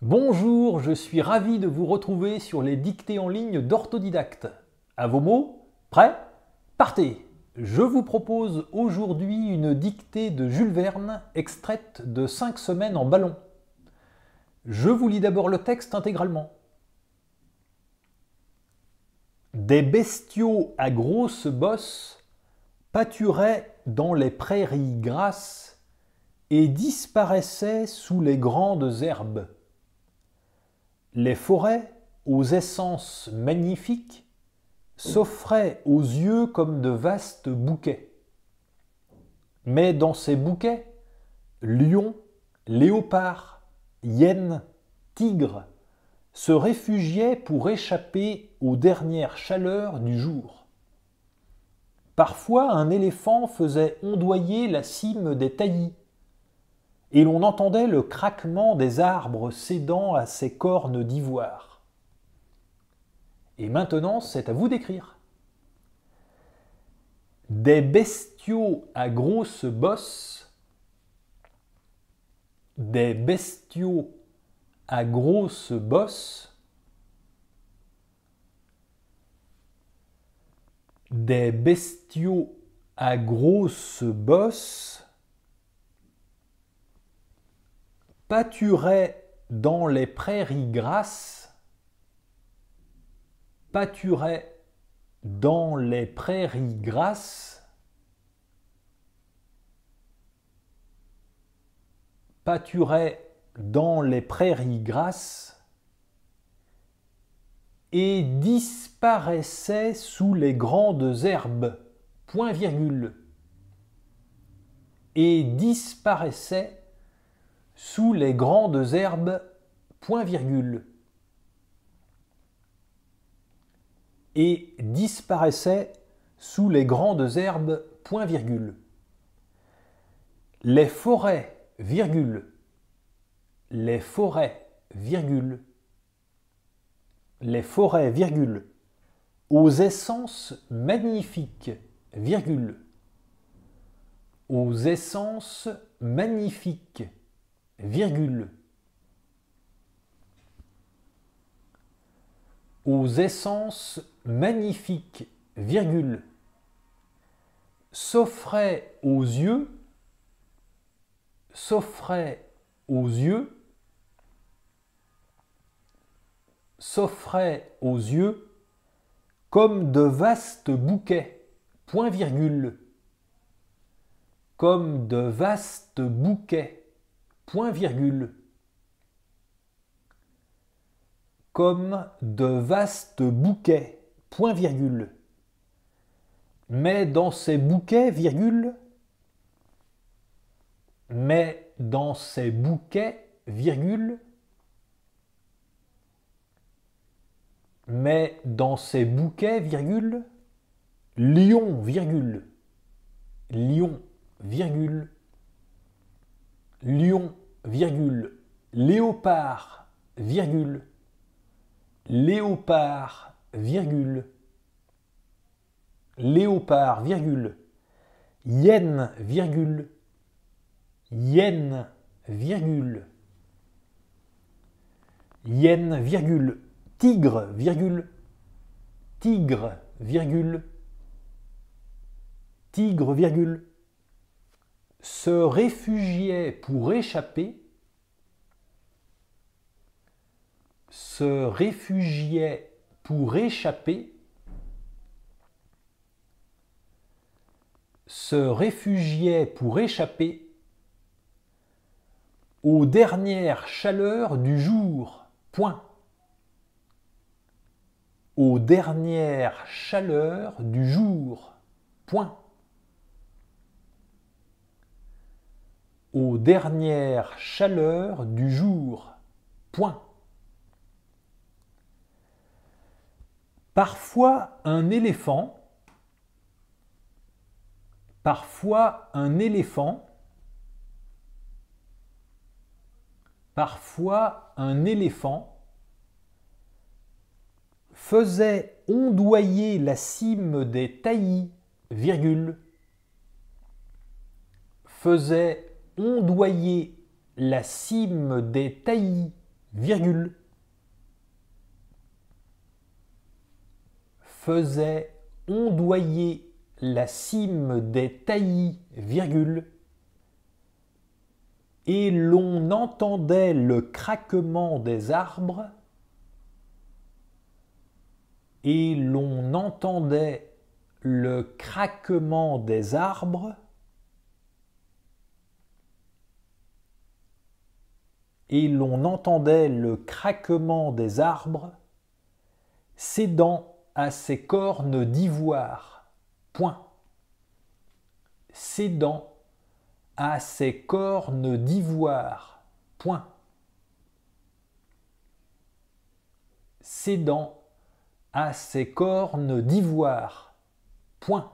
Bonjour, je suis ravi de vous retrouver sur les dictées en ligne d'Orthodidacte. À vos mots, prêts? Partez! Je vous propose aujourd'hui une dictée de Jules Verne, extraite de 5 semaines en ballon. Je vous lis d'abord le texte intégralement. Des bestiaux à grosses bosses pâturaient dans les prairies grasses et disparaissaient sous les grandes herbes. Les forêts, aux essences magnifiques, s'offraient aux yeux comme de vastes bouquets. Mais dans ces bouquets, lions, léopards, hyènes, tigres se réfugiaient pour échapper aux dernières chaleurs du jour. Parfois, un éléphant faisait ondoyer la cime des taillis, et l'on entendait le craquement des arbres cédant à ses cornes d'ivoire. Et maintenant, c'est à vous d'écrire. Des bestiaux à grosses bosses, des bestiaux à grosses bosses, des bestiaux à grosses bosses pâturaient dans les prairies grasses, pâturaient dans les prairies grasses, pâturaient dans les prairies grasses et disparaissaient sous les grandes herbes, point virgule, et disparaissaient sous les grandes herbes, point virgule, et disparaissait sous les grandes herbes, point virgule. Les forêts, virgule, les forêts, virgule, les forêts, virgule, aux essences magnifiques, virgule, aux essences magnifiques, virgule, aux essences magnifiques, virgule, s'offraient aux yeux, s'offraient aux yeux, s'offraient aux yeux, comme de vastes bouquets, point virgule, comme de vastes bouquets, point virgule, comme de vastes bouquets, point virgule. Mais dans ces bouquets, virgule, mais dans ces bouquets, virgule, mais dans ces bouquets, virgule, lion, virgule, lion, virgule, lion, virgule, léopard, virgule, léopard, virgule, léopard, virgule, hyène, virgule, hyène, virgule, hyène, virgule, tigre, virgule, tigre, virgule, tigre, virgule, se réfugiait pour échapper, se réfugiait pour échapper, se réfugiait pour échapper aux dernières chaleurs du jour, point. Aux dernières chaleurs du jour, point. Aux dernières chaleurs du jour, point. Parfois un éléphant, parfois un éléphant, parfois un éléphant faisait ondoyer la cime des taillis, virgule, faisait ondoyer la cime des taillis, virgule. Faisait ondoyer la cime des taillis, virgule. Et l'on entendait le craquement des arbres, et l'on entendait le craquement des arbres, et l'on entendait le craquement des arbres, cédant à ses cornes d'ivoire. Point. Cédant à ses cornes d'ivoire. Point. Cédant à ses cornes d'ivoire. Point.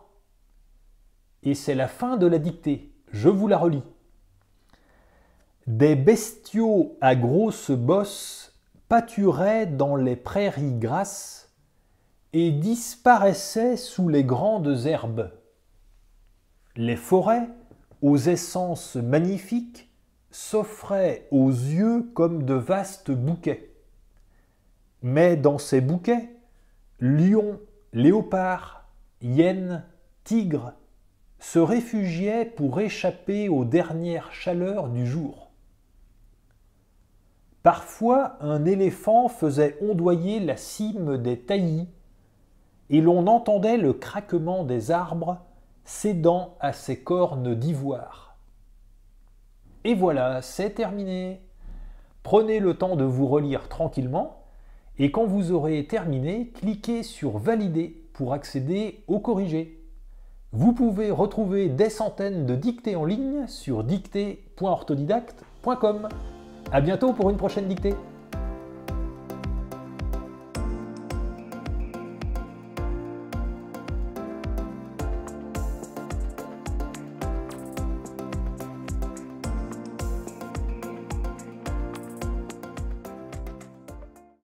Et c'est la fin de la dictée. Je vous la relis. Des bestiaux à grosses bosses pâturaient dans les prairies grasses et disparaissaient sous les grandes herbes. Les forêts, aux essences magnifiques, s'offraient aux yeux comme de vastes bouquets. Mais dans ces bouquets, lions, léopards, hyènes, tigres se réfugiaient pour échapper aux dernières chaleurs du jour. Parfois, un éléphant faisait ondoyer la cime des taillis, et l'on entendait le craquement des arbres cédant à ses cornes d'ivoire. Et voilà, c'est terminé. Prenez le temps de vous relire tranquillement, et quand vous aurez terminé, cliquez sur Valider pour accéder au corrigé. Vous pouvez retrouver des centaines de dictées en ligne sur dictée.orthodidacte.com. À bientôt pour une prochaine dictée.